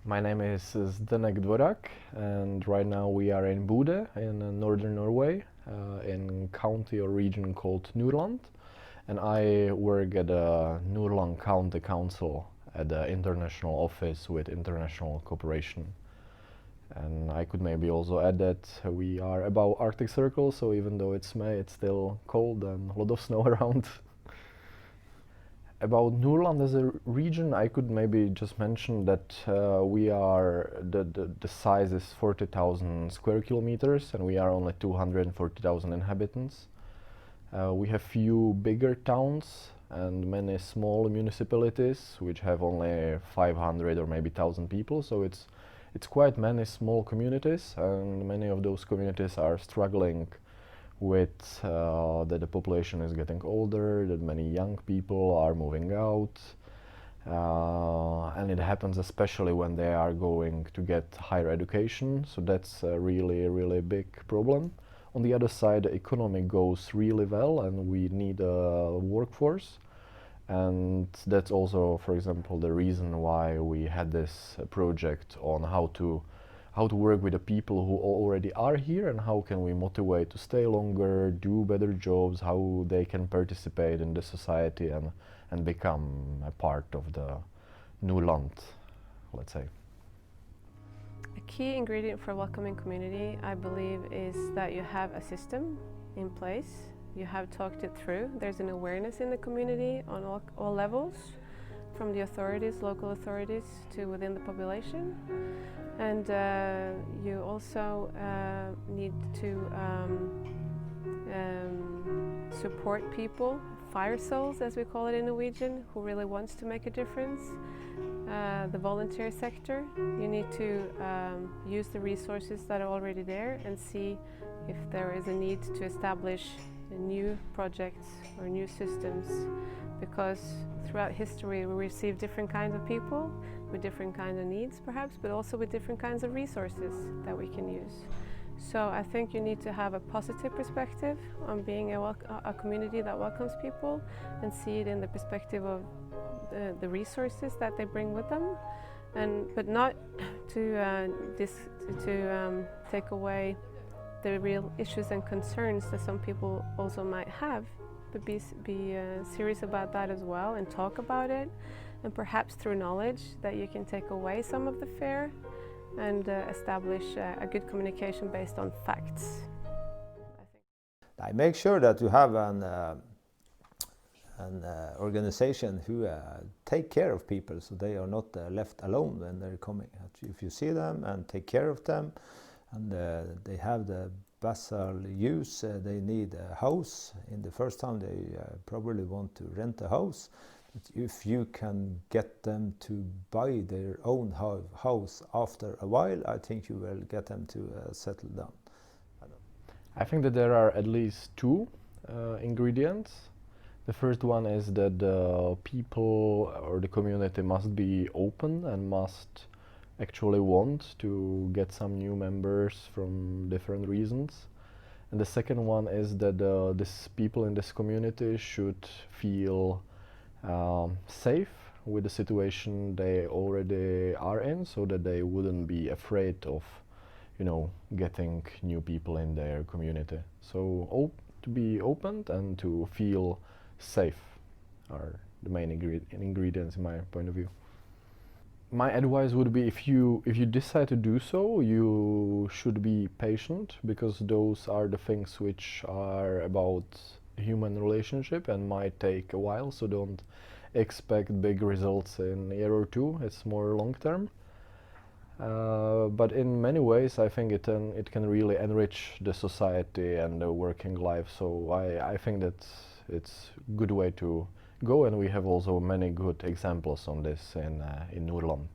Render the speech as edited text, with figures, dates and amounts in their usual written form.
My name is Zdenek Dvorak, and right now we are in Bodø in northern Norway, in county or region called Nordland, and I work at the Nordland County Council at the international office with international cooperation. And I could maybe also add that we are above Arctic Circle, so even though it's May, it's still cold and a lot of snow around. About Nordland as a region, I could maybe just mention that the size is 40,000 square kilometers and we are only 240,000 inhabitants. We have few bigger towns and many small municipalities which have only 500 or maybe 1,000 people, so it's quite many small communities, and many of those communities are struggling with that the population is getting older, that many young people are moving out, and it happens especially when they are going to get higher education, so that's a really big problem. On the other side, the economy goes really well and we need a workforce, and that's also, for example, the reason why we had this project on how to work with the people who already are here and how can we motivate to stay longer, do better jobs, how they can participate in the society and become a part of the Nordland, let's say. A key ingredient for a welcoming community, I believe, is that you have a system in place. You have talked it through. There's an awareness in the community on all levels, from the authorities, local authorities, to within the population. And you also need to support people, fire souls as we call it in Norwegian, who really wants to make a difference. The volunteer sector, you need to use the resources that are already there and see if there is a need to establish new projects or new systems, because throughout history we receive different kinds of people with different kinds of needs perhaps, but also with different kinds of resources that we can use. So I think you need to have a positive perspective on being a community that welcomes people and see it in the perspective of the resources that they bring with them, but not to take away the real issues and concerns that some people also might have, but be serious about that as well and talk about it, and perhaps through knowledge that you can take away some of the fear and establish a good communication based on facts. I make sure that you have an organization who take care of people, so they are not left alone when they're coming. If you see them and take care of them, and they have the basal use, they need a house. In the first time they probably want to rent a house. But if you can get them to buy their own house after a while, I think you will get them to settle down. I think that there are at least two ingredients. The first one is that the people or the community must be open and must actually want to get some new members from different reasons. And the second one is that these people in this community should feel safe with the situation they already are in, so that they wouldn't be afraid of, getting new people in their community. So to be open and to feel safe are the main ingredients in my point of view. My advice would be, if you decide to do so, you should be patient, because those are the things which are about human relationship and might take a while, so don't expect big results in a year or two. It's more long term. But in many ways I think it can really enrich the society and the working life, so I think that it's a good way to go, and we have also many good examples on this in Nordland.